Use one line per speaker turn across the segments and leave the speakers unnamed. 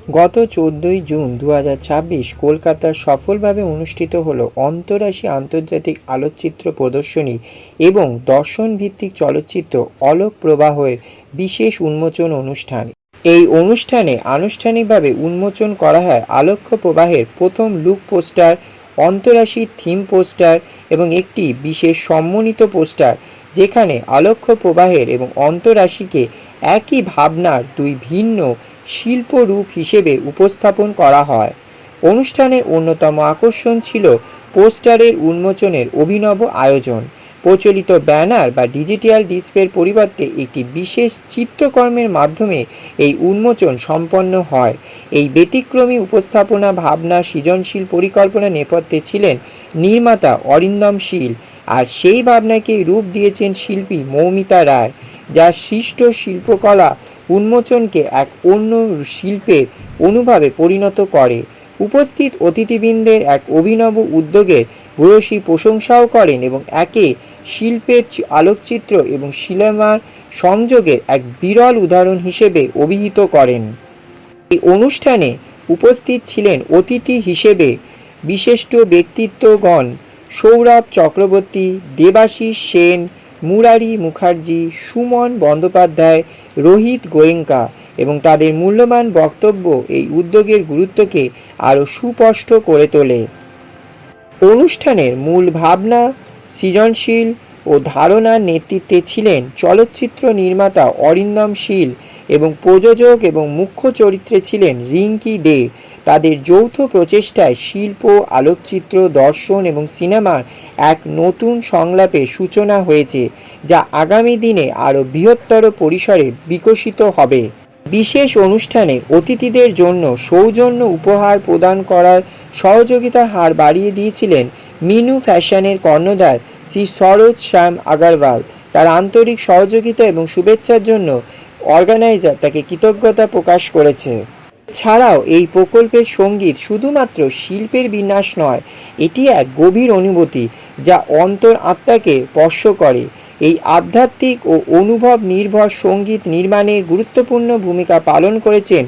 গত 14ই জুন 2026 কলকাতার সফলভাবে অনুষ্ঠিত হল অন্তরাশি আন্তর্জাতিক আলোকচিত্র প্রদর্শনী এবং দর্শন ভিত্তিক চলচ্চিত্র অলোক প্রবাহের বিশেষ উন্মোচন অনুষ্ঠান। এই অনুষ্ঠানে আনুষ্ঠানিকভাবে উন্মোচন করা হয় আলোক্য প্রবাহের প্রথম লুক পোস্টার, অন্তরাশির থিম পোস্টার এবং একটি বিশেষ সম্মানিত পোস্টার, যেখানে আলোক্য প্রবাহের এবং অন্তরাশিকে একই ভাবনার দুই ভিন্ন শিল্পরূপ হিসেবে উপস্থাপন করা হয়। অনুষ্ঠানের অন্যতম আকর্ষণ ছিল পোস্টারের উন্মোচনের অভিনব আয়োজন। প্রচলিত ব্যানার বা ডিজিটাল ডিসপ্লের পরিবর্তে একটি বিশেষ চিত্রকর্মের মাধ্যমে এই উন্মোচন সম্পন্ন হয়। এই ব্যতিক্রমী উপস্থাপনা ভাবনা সৃজনশীল পরিকল্পনা নেপথ্যে ছিলেন নির্মাতা অরিন্দম শীল, আর সেই ভাবনাকে রূপ দিয়েছেন শিল্পী মৌমিতা রায়, যার সৃষ্ট শিল্পকলা উন্মোচনকে এক অন্য শিল্পের অনুভবে পরিণত করে। উপস্থিত অতিথিবৃন্দের এক অভিনব উদ্যোগের ভূয়সী প্রশংসাও করেন এবং একে শিল্পের আলোকচিত্র এবং সিনেমার সংযোগের এক বিরল উদাহরণ হিসেবে অভিহিত করেন। এই অনুষ্ঠানে উপস্থিত ছিলেন অতিথি হিসেবে বিশিষ্ট ব্যক্তিত্বগণ সৌরভ চক্রবর্তী, দেবাশিস সেন, মুরারি মুখার্জি, সুমন বন্দ্যোপাধ্যায়, রোহিত গোয়েঙ্কা, এবং তাদের মূল্যবান বক্তব্য এই উদ্যোগের গুরুত্বকে আরও সুস্পষ্ট করে তোলে। অনুষ্ঠানের মূল ভাবনা, সৃজনশীল ও ধারণার নেতৃত্বে ছিলেন চলচ্চিত্র নির্মাতা অরিন্দম শীল এবং প্রযোজক এবং মুখ্য চরিত্রে ছিলেন রিঙ্কি দে। তাদের যৌথ প্রচেষ্টায় শিল্প, আলোকচিত্র, দর্শন এবং সিনেমার এক নতুন সংলাপের সূচনা হয়েছে, যা আগামী দিনে আরও বৃহত্তর পরিসরে বিকশিত হবে। বিশেষ অনুষ্ঠানে অতিথিদের জন্য সৌজন্য উপহার প্রদান করার সহযোগিতার হার বাড়িয়ে দিয়েছিলেন মিনু ফ্যাশনের কর্ণধার শ্রী সরোজ শ্যাম আগরওয়াল। তার আন্তরিক সহযোগিতা এবং শুভেচ্ছার জন্য অর্গানাইজার তাকে কৃতজ্ঞতা প্রকাশ করেছে। ছাড়াও এই প্রকল্পের সঙ্গীত শুধুমাত্র শিল্পের বিন্যাস নয়, এটি এক গভীর অনুভূতি যা অন্তর আত্মাকে স্পর্শ করে। এই আধ্যাত্মিক ও অনুভব নির্ভর সঙ্গীত নির্মাণের গুরুত্বপূর্ণ ভূমিকা পালন করেছেন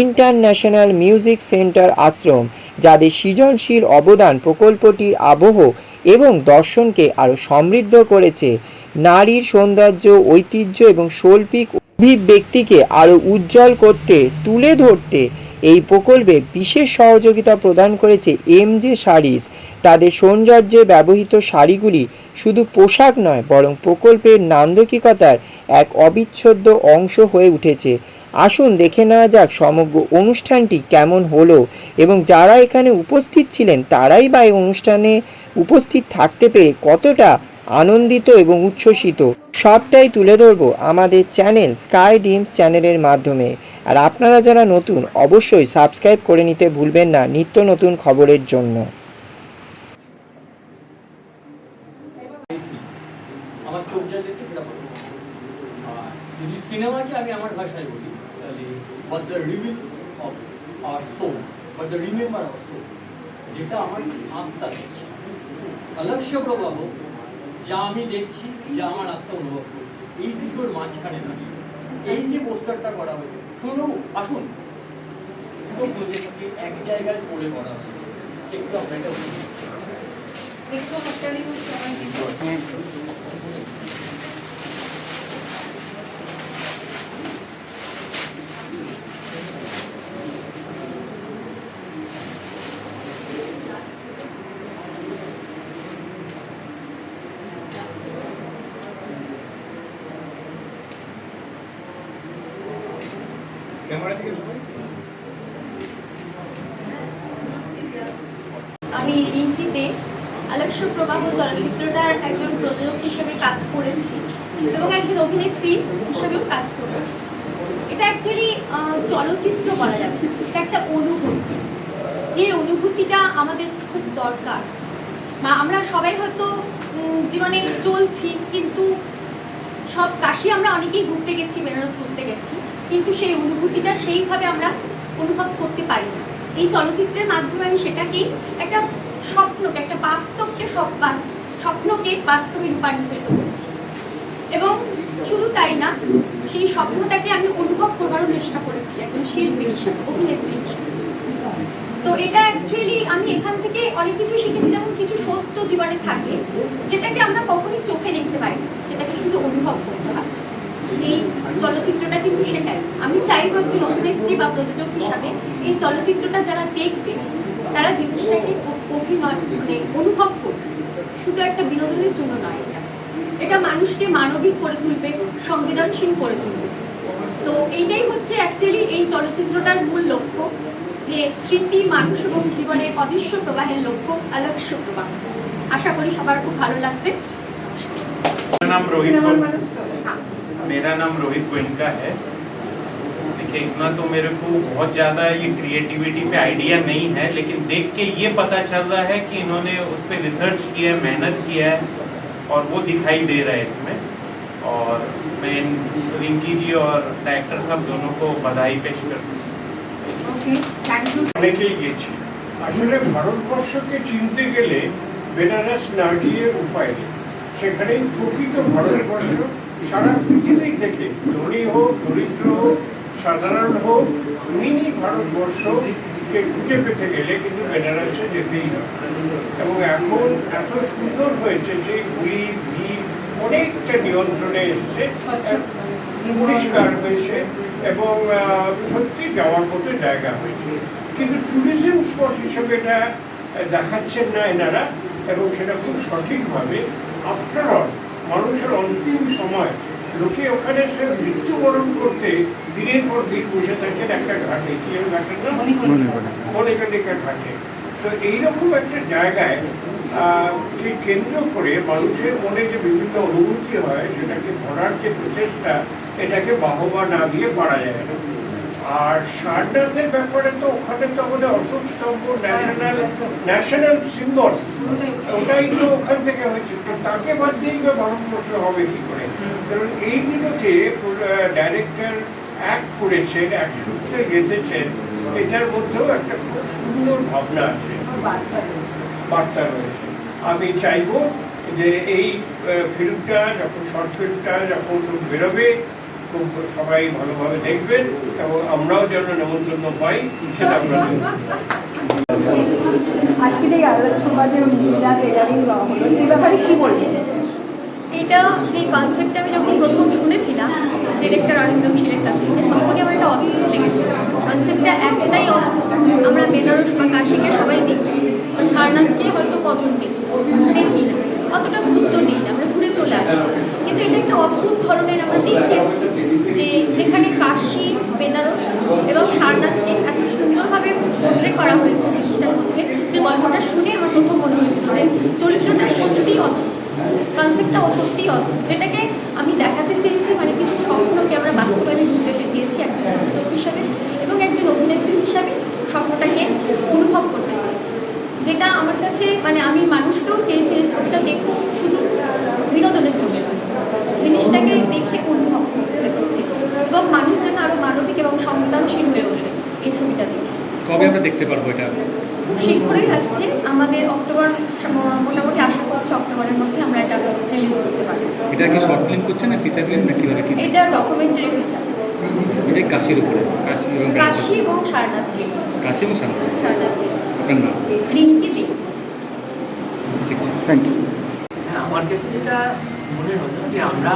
ইন্টারন্যাশনাল মিউজিক সেন্টার আশ্রম, যাদের সৃজনশীল অবদান প্রকল্পটির আবহ এবং দর্শনকে আরও সমৃদ্ধ করেছে। নারীর সৌন্দর্য, ঐতিহ্য এবং শৈল্পিক অভিব্যক্তিকে আরও উজ্জ্বল করতে তুলে ধরতে এই প্রকল্পে বিশেষ সহযোগিতা প্রদান করেছে এমজে শাড়িজ। তাদের সৌন্দর্যে ব্যবহৃত শাড়িগুলি শুধু পোশাক নয়, বরং প্রকল্পের নান্দনিকতার এক অবিচ্ছেদ্য অংশ হয়ে উঠেছে। আসুন দেখে নেওয়া যাক সমগ্র অনুষ্ঠানটি কেমন হলো এবং যারা এখানে উপস্থিত ছিলেন তারাই বা এই অনুষ্ঠানে উপস্থিত থাকতে পেরে কতটা আনন্দিত এবং উচ্ছ্বসিত, সবটাই তুলে ধরবো আমাদের চ্যানেল স্কাই ড্রিমস চ্যানেলের মাধ্যমে। আর আপনারা যারা নতুন, অবশ্যই সাবস্ক্রাইব করে নিতে ভুলবেন না নিত্য নতুন খবরের জন্য।
আমার চোখ যা দেখতে সেটা বলবো। আর যদি সিনেমাকে আমি আমার ভাষায় বলি, তাহলে what the reveal of our soul, what the remember our soul, যেটা আমার আত্মা দেখছে, আলক্ষ্য প্রবাহ যা আমি দেখছি, যা আমার আত্মা অনুভব করছে, এই দুটোর মাঝখানে দাঁড়িয়ে এই যে পোস্টারটা করা হয়েছে, শুনুন আসুন দুটো প্রজেক্টকে এক জায়গায় করে করা হয়েছে, একটু আমরা এটা একটু হাততালি সবাই
আমি রিঙ্কি দে আলক্ষ্য প্রবাহ চলচ্চিত্রটার একজন প্রযোজক হিসেবে কাজ করেছি এবং একজন অভিনেত্রী হিসেবেও কাজ করেছি। এটা অ্যাকচুয়ালি চলচ্চিত্র বলা যাবে, এটা একটা অনুভূতি, যে অনুভূতিটা আমাদের খুব দরকার। বা আমরা সবাই হয়তো জীবনে চলছি, কিন্তু সব কাশি আমরা অনেকেই ঘুরতে গেছি, বেনারস ঘুরতে গেছি, কিন্তু সেই অনুভূতিটা সেইভাবে আমরা অনুভব করতে পারি না। এই চলচ্চিত্রের মাধ্যমে আমি সেটাকেই একটা স্বপ্নকে, একটা বাস্তবকে স্বপ্নকে বাস্তবে রূপান্তরিত করেছি। এবং শুধু তাই না, সেই স্বপ্নটাকে আমি অনুভব করবারও চেষ্টা করেছি একজন শিল্পী হিসাবে, অভিনেত্রী হিসাবে। তো এটা অ্যাকচুয়ালি আমি এখান থেকে অনেক কিছু শিখেছি, যেমন কিছু সত্য জীবনে থাকে যেটাকে আমরা কখনোই চোখে দেখতে পাই না, যেটাকে শুধু অনুভব করতে হয়। এই চলচ্চিত্রটা কিন্তু সেটাই। আমি চাইবো একজন অভিনেত্রী বা প্রযোজক হিসাবে এই চলচ্চিত্রটা যারা দেখবে তারা জিনিসটাকে অভিনয় মানে অনুভব করবে, শুধু একটা বিনোদনের জন্য নয়। এটা মানুষকে মানবিক করে তুলবে, সংবেদনশীল করে তুলবে। তো এইটাই হচ্ছে অ্যাকচুয়ালি এই চলচ্চিত্রটার মূল লক্ষ্য, যে স্মৃতি, মানুষ এবং জীবনের অদৃশ্য প্রবাহের লক্ষ্য, আলোচ্য প্রবাহ। আশা করি সবার খুব ভালো লাগবে।
मेरा नाम रोहित गोयनका है। देखिए, इतना तो मेरे को बहुत ज़्यादा ये क्रिएटिविटी पे आइडिया नहीं है, लेकिन देख के ये पता चल रहा है कि इन्होंने उस पर रिसर्च किया है, मेहनत किया है और वो दिखाई दे रहा है इसमें। और मैं रिंकी जी और डायरेक्टर साहब दोनों को बधाई पेश करता हूँ।
অনেকেই গেছি। আসলে ভারতবর্ষকে চিনতে গেলে বেনারস না গিয়ে উপায় নেই। সেখানেই প্রকৃত ভারতবর্ষ, সারা পৃথিবী থেকে ধনী হোক, দরিদ্র হোক, সাধারণ হোক, মিনি ভারতবর্ষকে খুঁজে পেতে গেলে কিন্তু বেনারসে যেতেই হবে। এবং এখন এত সুন্দর হয়েছে যে গুলি ভিড় অনেকটা নিয়ন্ত্রণে এসছে, পরিষ্কার হয়েছে এবং সত্যি যাওয়ার মতো জায়গা হয়েছে। কিন্তু ট্যুরিজম স্পট হিসেবে এটা দেখাচ্ছেন না এনারা, এবং সেটা খুব সঠিকভাবে। আফটার অল মানুষের অন্তিম সময় লোকে ওখানে সে মৃত্যুবরণ করতে দিনের পর দিন বসে থাকেন একটা ঘাটে, কি ঘাটের নাম মণিকর্ণিকা ঘাটে। তো এইরকম একটা জায়গায় কে কেন্দ্র করে মানুষের মনে যে বিভিন্ন অনুভূতি হয় সেটাকে ধরার যে প্রচেষ্টা, এটাকে বাহবা না দিয়ে পারা যায় না। আর সারনাথের ব্যাপারে তো ওখানে তো আমাদের অশোক স্তম্ভ ন্যাশনাল সিম্বল, ওটাই তো ওখান থেকে হয়েছে। তো তাকে বাদ দিয়েই বা ভারতবর্ষ হবে কি করে? কারণ এই দিনকে ডাইরেক্টর এক করেছেন, এক সূত্রে গেঁথেছেন, এটার মধ্যেও একটা খুব সুন্দর ভাবনা আছে, বার্তা রয়েছে। আমি চাইবো যে এই ফিল্মটা যখন, শর্ট ফিল্মটা যখন বেরোবে, খুব সবাই ভালোভাবে দেখবেন এবং আমরাও যেন নেমন্তন্ন পাই, সেটা আমরা
আজকের এই আলোচনা সমাজে মহিলা ট্রেলারিং দেওয়া হলো, এই ব্যাপারে কি বলবেন?
এটা যে কনসেপ্টটা আমি যখন প্রথম শুনেছিলাম ডিরেক্টর অরিন্দম শীলের কাছ থেকে, তখনই আমার একটা অদ্ভুত লেগেছিল। কনসেপ্টটা একটাই অদ্ভুত, আমরা বেনারস বা কাশীকে সবাই দেখি, সারনাথকে হয়তো কজন দেখি না, অতটা গুরুত্ব দিই না, আমরা ঘুরে চলে আসি। কিন্তু এটা একটা অদ্ভুত ধরনের আমরা দেখিয়েছি, যে যেখানে কাশী, বেনারস এবং সারনাথকে এত সুন্দরভাবে পোর্ট্রে করা হয়েছে জিনিসটার মধ্যে, যে গল্পটা শুনে আমার প্রথম মনে হয়েছিল যে চরিত্রটা সত্যিই অদ্ভুত, কনসেপ্টটা সত্যিই অদ্ভুত, যেটাকে আমি দেখাতে চেয়েছি। মানে কিছু স্বপ্নকে আমরা বাস্তবায়নে ঢুকতে চেয়েছি একজন প্রযোজক হিসাবে, এবং একজন অভিনেত্রী হিসাবে স্বপ্নটাকে অনুভব করতে চেয়েছি। যেটা আমার কাছে, মানে আমি মানুষকেও চেয়েছি যে ছবিটা দেখুন, শুধু বিনোদনের জন্য নয়, জিনিসটাকে দেখে অনুভব করতে, এবং মানুষ যেন আরও মানবিক এবং সংবেদনশীল হয়ে ওঠে এই ছবিটা দেখে।
কবে আমরা দেখতে পারবো এটা?
খুব শীঘ্রই আসছে, আমাদের অক্টোবর, মোটামুটি আশা করছি অক্টোবরের মধ্যে আমরা এটা রিলিজ করতে পারবো।
এটা কি শর্ট ফিল্ম করছে না ফিচার ফিল্ম না কীভাবে কি?
এটা ডকুমেন্টারি ফিচার।
এটা কাশির উপরে, কাশি এবং
কাশী এবং সারনাথ,
কাশি এবং সারনাথ। আপনার নাম?
রিঙ্কি দে।
ঠিক আছে, থ্যাংক ইউ।
আমার কাছে যেটা মনে হলো যে আমরা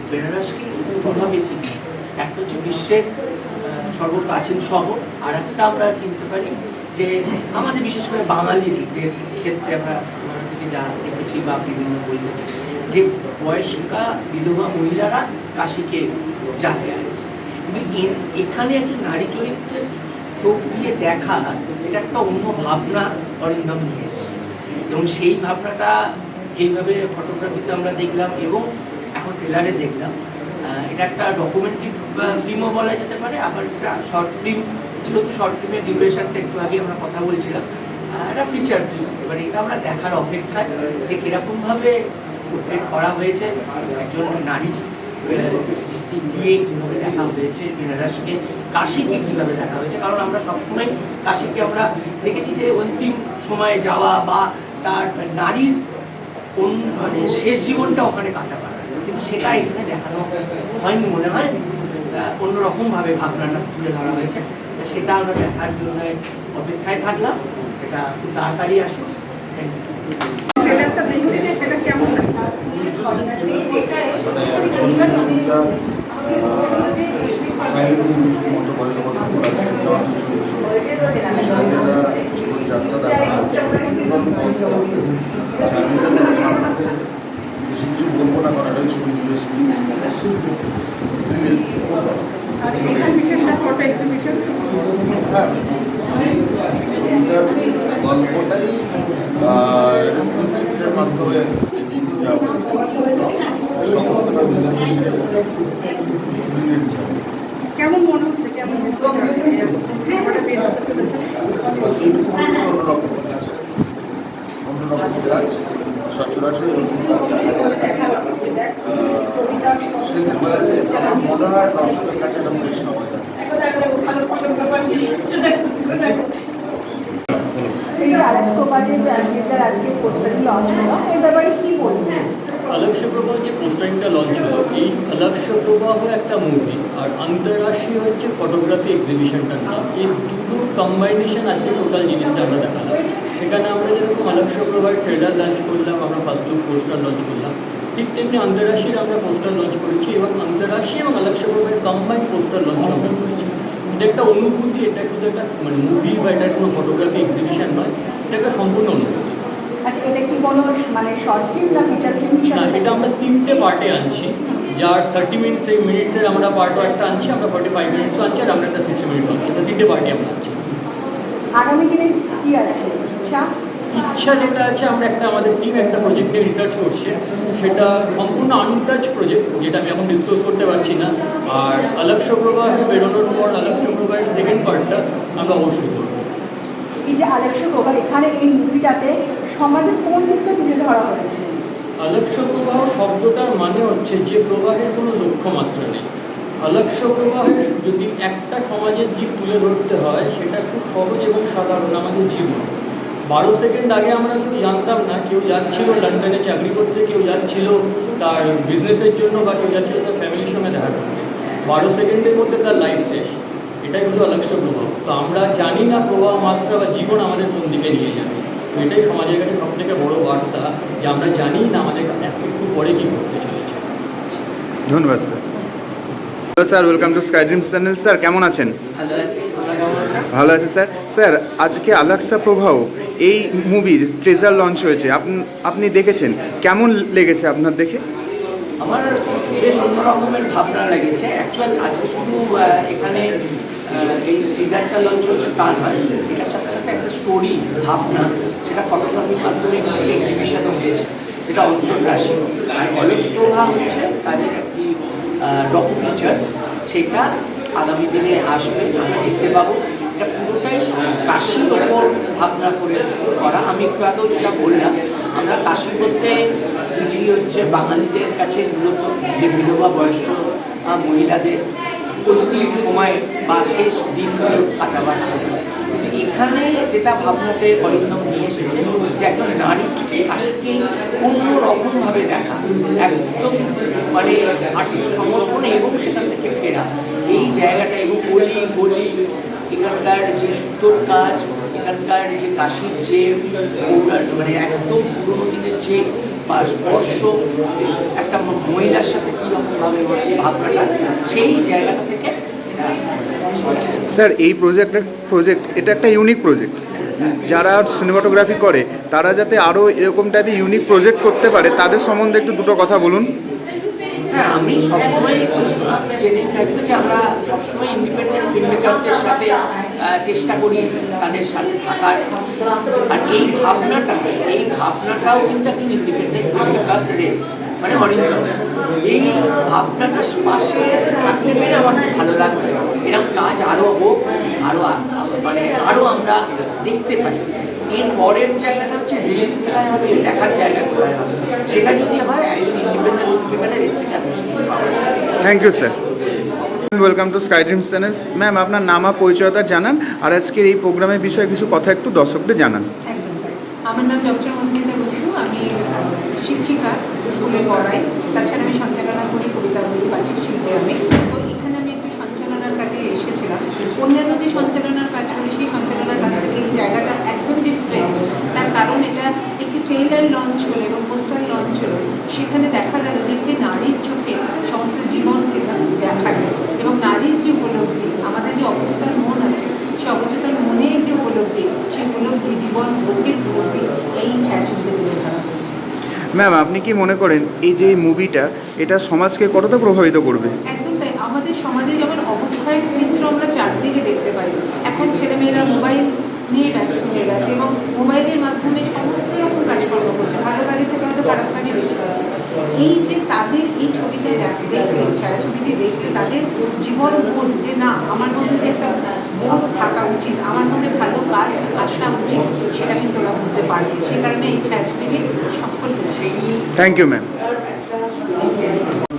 বেনারসকে দুভাবে চিনি। একটা হচ্ছে বিশ্বের সর্বপ্রাচীন শহর, আর একটা আমরা চিনতে পারি যে আমাদের বিশেষ করে বাঙালিদের ক্ষেত্রে আমরা ছোটবেলা থেকে যা দেখেছি বা বিভিন্ন বই থেকে, যে বয়স্কা বিধবা মহিলারা কাশীকে যায়। এখানে একটা নারী চরিত্রের চোখ দিয়ে দেখা, এটা একটা অন্য ভাবনা অরিন্দম নিয়ে এসেছে, এবং সেই ভাবনাটা যেইভাবে ফটোগ্রাফিতে আমরা দেখলাম এবং এখন ট্রেলারে দেখলাম, এটা একটা ডকুমেন্টারি ফিল্মও বলা যেতে পারে, আবার একটা শর্ট ফিল্ম, যেহেতু শর্ট ফিল্মের ডিউরেশনটা একটু আগে আমরা কথা বলছিলাম, একটা ফিচার ফিল্ম। এবার এটা আমরা দেখার অপেক্ষায় যে কীরকমভাবে পোর্ট্রেট করা হয়েছে একজন নারী দৃষ্টি দিয়ে, কীভাবে দেখা হয়েছে বেনারসকে, কাশীকে কীভাবে দেখা হয়েছে। কারণ আমরা সবসময় কাশীকে আমরা দেখেছি যে অন্তিম সময়ে যাওয়া বা তার নারীর মানে শেষ জীবনটা ওখানে কাটাবার, কিন্তু সেটা এখানে দেখানো হয়নি মনে হয়, অন্যরকমভাবে ভাবনাটা তুলে ধরা হয়েছে। সেটা আমরা দেখার জন্য অপেক্ষায় থাকলাম, এটা খুব তাড়াতাড়ি আসুক।
ট্রেলারটা দেখেছে সেটা কেমন
বেশি কিছু বলবো না, কারণ এটাই ছবি ছবিটার গল্পটাই চিত্রের মাধ্যমে এগিয়ে যাওয়া সমস্তটা মিলে
কেমন মনে হচ্ছে, কেমন
অন্যরকম কাজ সচরাচর সেই ক্ষেত্রে আমার মনে হয় দর্শকের কাছে এটা বেশ সময়
এই যে আলেক্স কোপারের আজকে পোস্টারটি লঞ্চ হলো, এই ব্যাপারে কি বলবেন?
अलक्ष प्रभा যে পোস্টারিংটা লঞ্চ হলো, এই अलक्ष प्रभा একটা মুভি আর আন্তরাষ্ট্রীয় হচ্ছে ফটোগ্রাফি এক্সিবিশনটার নাম। এই দুটো কম্বাইনেশন আজকে টোটাল জিনিসটা আমরা দেখালাম। সেখানে আমরা যেরকম अलक्ष प्रभाর ট্রেলার লঞ্চ করলাম, আমরা ফার্স্ট লুক পোস্টার লঞ্চ করলাম, ঠিক তেমনি আন্তরাষ্ট্রীয় আমরা পোস্টার লঞ্চ করেছি এবং আন্তরাষ্ট্রীয় এবং अलक्ष प्रभाর কম্বাইন পোস্টার লঞ্চ আমরা করেছি। এটা একটা অনুভূতি, এটা শুধু একটা মানে মুভি বা এটা কোনো ফটোগ্রাফি এক্সিবিশন নয়, এটা একটা সম্পূর্ণ অনুভূতি।
আচ্ছা, এটা কি কোনো মানে শর্ট ফিল্ম না ফিচার ফিল্ম?
না, এটা আমরা 3টে পার্টে আনছি, যার 30 মিনিটসের আমরা পার্টও একটা আনছি, আমরা 45 মিনিটসও আনছি, আর আমরা একটা 60 মিনিট আনছি। এটা 3টে পার্টে আমরা আনছি।
আগামী দিনে কি আছে
ইচ্ছা যেটা আছে, আমরা একটা আমাদের টিম একটা প্রজেক্টে রিসার্চ করছে, সেটা সম্পূর্ণ আনটাচ প্রজেক্ট, যেটা আমি এখন ডিসক্লোজ করতে পারছি না। আর अलक्ष प्रभा বেরোনোর পর अलक्ष प्रभाর সেকেন্ড পার্টটা আমরা অবশ্যই করবো।
এই যে আলেক্স কোপার এখানে এই মুভিটাতে সমাজের কোন দিকটা তুলে ধরা হয়েছে?
अलक्ष प्रभा শব্দটার মানে হচ্ছে যে প্রবাহের কোনো লক্ষ্যমাত্রা নেই। अलक्ष প্রবাহের যদি একটা সমাজের দিক তুলে ধরতে হয়, সেটা খুব সহজ এবং সাধারণ, আমাদের জীবন। 12 সেকেন্ড আগে আমরা কেউ জানতাম না, কেউ যাচ্ছিল লন্ডনে চাকরি করতে, কেউ যাচ্ছিল তার বিজনেসের জন্য, বা কেউ যাচ্ছিল তার ফ্যামিলির সঙ্গে দেখা করতে। 12 সেকেন্ডের মধ্যে তার লাইফ শেষ। এটাই হলো अलक्ष প্রভাব। তো আমরা জানি না প্রবাহ মাত্রা বা জীবন আমাদের কোন দিকে নিয়ে যাবে। তো এটাই সমাজের কাছে সব থেকে বড় বার্তা, যে আমরা জানি না আমাদের একটু পরে কী করতে চলেছে।
ধন্যবাদ sir. Hello sir, welcome to Sky Dreams channel. Sir কেমন আছেন?
ভালো আছি, তোমরা কেমন আছো?
ভালো আছে স্যার। স্যার আজকে अलक्ष प्रभा এই মুভির ট্রেজার লঞ্চ হয়েছে, আপনি দেখেছেন, কেমন লেগেছে আপনার দেখে?
আমার বেশ অন্য রকমের ভাবনা লেগেছে। অ্যাকচুয়াল আজকে শুধু এখানে এই টিজারটা লঞ্চ হচ্ছে তা নয়, এটার সাথে সাথে একটা স্টোরি ভাবনা, সেটা ফটোগ্রাফির মাধ্যমে এক্সিবিশনও হয়েছে, যেটা অন্তর্রাশি। আর अलक्ष प्रभा হচ্ছে তাদের একটি ডকু ফিচার্স, সেটা আগামী দিনে আসবে, আমরা দেখতে পাবো। এটা পুরোটাই কাশির ওপর ভাবনা করে করা। আমি একটু আগেও যেটা বললাম, আমরা কাশি বলতে বুঝি হচ্ছে বাঙালিদের কাছে মূলত যে বিধবা বয়স্ক মহিলাদের প্রত্যেক সময় বা শেষ দিনগুলো কাটাবার সময়। এখানে যেটা ভাবনাতে অরিন্দম নিয়ে এসেছে, যে একজন নারীর চোখে কাশিকে অন্যরকমভাবে দেখা, একদম মানে আত্মসমর্পণে এবং সেখান থেকে ফেরা, এই জায়গাটা এবং গলি গলি এখানকার যে সুতোর কাজ, এখানকার যে কাশির যে মানে একদম পুরোনো দিনের যে বা স্পর্শ, একটা মহিলার সাথে কীরকমভাবে ভাবনাটা, সেই জায়গাটা থেকে
স্যার এই প্রজেক্ট এটা একটা ইউনিক প্রজেক্ট। যারা সিনেমাটোগ্রাফি করে তারা যাতে আরও এরকম টাইপের ইউনিক প্রজেক্ট করতে পারে, তাদের সম্বন্ধে একটু দুটো কথা বলুন।
হ্যাঁ, আমি সবসময় জেনেই থাকবো যে আমরা সবসময় ইন্ডিপেন্ডেন্ট ফিল্ম মেকারদের সাথে চেষ্টা করি তাদের সাথে থাকার। আর এই ভাবনাটাও কিন্তু একটা ইন্ডিপেন্ডেন্ট ফিল্ম মেকারদের, মানে অরিন্দম, এই ভাবনাটার পাশে থাকতে পেরে আমার খুব ভালো লাগছে। এরকম কাজ আরও হোক, আরও আমরা দেখতে পাই। এর পরের জায়গাটা হচ্ছে রিলিজ কোথায় হবে, দেখার জায়গা কোথায় হবে, সেটা যদি হয় একজন ইন্ডিপেন্ডেন্ট ফিল্মের
thank you sir. Welcome to Sky Dreams channel. Ma'am আপনার নাম আর পরিচয়টা জানান, আর আজকের এই প্রোগ্রামের বিষয়ে কিছু কথা একটু দর্শকদের জানান।
একদম তাই। আমার নাম ডক্টর মধুমিতা বসু, আমি শিক্ষিকা, স্কুলে পড়াই, তাছাড়া আমি সন্তান
করি, কবিতা বলি, বাচিক শিল্পী আমি। তো এখানে আমি একটু সঞ্চালনার কাজে এসেছিলাম। অন্যান্য যে সঞ্চালনার কাজ করি সেই সঞ্চালনার কাছ থেকে এই জায়গাটা একদম ডিফারেন্ট। তার কারণ এটা একটি ট্রেইলার লঞ্চ হলো এবং পোস্টার লঞ্চ হলো, সেখানে দেখা গেল যে একটি নারীর চোখে সমস্ত জীবনকে দেখা গেল এবং নারীর যে উপলব্ধি, আমাদের যে অবচেতন মন আছে, সেই অবচেতন মনের যে উপলব্ধি, সেই উপলব্ধি, জীবন বোধের উপলব্ধি এই ছায়াছবিতে তুলে ধরা হয়েছে।
ম্যাম, আপনি কি মনে করেন এই যে মুভিটা এটা সমাজকে কতটা প্রভাবিত করবে?
একদম তাই। আমাদের সমাজে যেমন অবক্ষয়ের চিত্র আমরা চারদিকে দেখতে পাই। এখন ছেলেমেয়েরা মোবাইল নিয়ে ব্যস্ত হয়ে গেছে এবং মোবাইলের মাধ্যমে সমস্ত রকম কাজকর্ম করছে, ভালো কাজের থেকে হয়তো খারাপ কাজে বেশি করছে। এই যে তাদের এই ছবিটা দেখলে, ছায়াছবিটি দেখলে তাদের জীবন বোধ, যে না আমার মধ্যে যে একটা বোধ থাকা উচিত, আমার মধ্যে ভালো কাজ আসা উচিত, সেটা কিন্তু ওরা বুঝতে পারবে। সে কারণে এই ছায়াছবিটি সফল হয়েছে।
Thank you ma'am.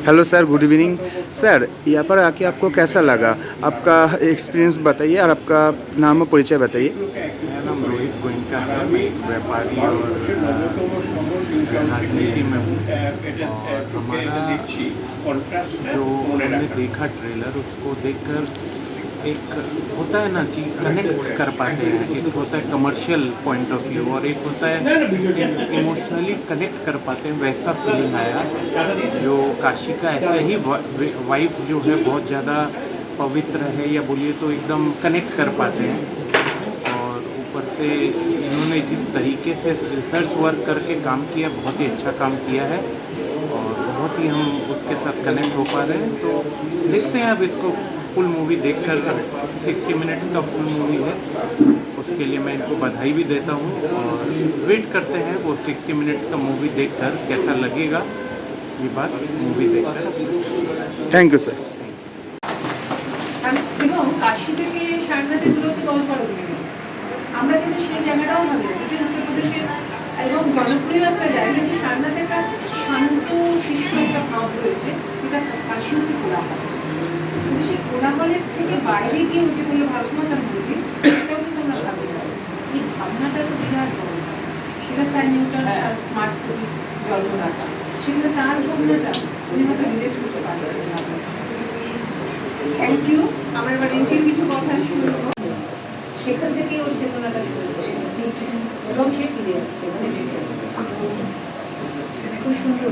Hello sir, good evening sir. यहाँ पर आके आपको कैसा लगा? आपका एक्सपीरियंस बताइए और आपका नाम और परिचय बताइए।
मेरा नाम रोहित गोइंका है, मैं एक व्यापारी और राजनीति में हूँ। और हमारा जो हमने देखा ट्रेलर, उसको देखकर एक होता है ना कि कनेक्ट कर पाते हैं, एक होता है कमर्शियल पॉइंट ऑफ व्यू और एक होता है इमोशनली कनेक्ट कर पाते हैं, वैसा फीलिंग आया। जो काशी का ऐसे ही वाइफ जो है बहुत ज़्यादा पवित्र है, या बोलिए तो एकदम कनेक्ट कर पाते हैं। और ऊपर से इन्होंने जिस तरीके से रिसर्च वर्क करके काम किया, बहुत ही अच्छा काम किया है और बहुत ही हम उसके साथ कनेक्ट हो पा रहे हैं। तो देखते हैं अब इसको फुल मूवी देखकर, 60 मिनट्स का फुल मूवी है, उसके लिए मैं इनको बधाई भी देता हूँ और वेट करते हैं वो 60 मिनट्स का मूवी देखकर कैसा लगेगा, ये बात मूवी देखकर।
Thank you sir.
এবং কাশি থেকে সারনাথের দূরত্ব 10-12 কিলোমিটার। আমরা কিন্তু সেই জায়গাটাও ভাবি, যেটা উত্তরপ্রদেশে এবং জনপ্রিয় একটা জায়গা, যে সারনাথে একটা শান্ত শিষ্ট একটা ভাব রয়েছে, যেটা কাশি হচ্ছে কোলাহল। কিন্তু সেই কোলাহলের থেকে বাইরে গিয়ে উঠে পড়লো ভারতমাতার মন্দির, সেটাও কিন্তু আমরা ভাবি না। এই ভাবনাটা তো বিরাট বড়। সেটা স্যার নিউটন স্মার্ট সিটি জল্পনাটা, সেখানে তার ভাবনাটা উনি হয়তো রিলেট করতে পারছেন না। Thank you. আমরা এবার রিঙ্কির কিছু কথা শুনবো। সেখান থেকে ওর চেতনাটা শুরু হয়েছে এবং সে ফিরে আসছে, মানে খুব সুন্দর।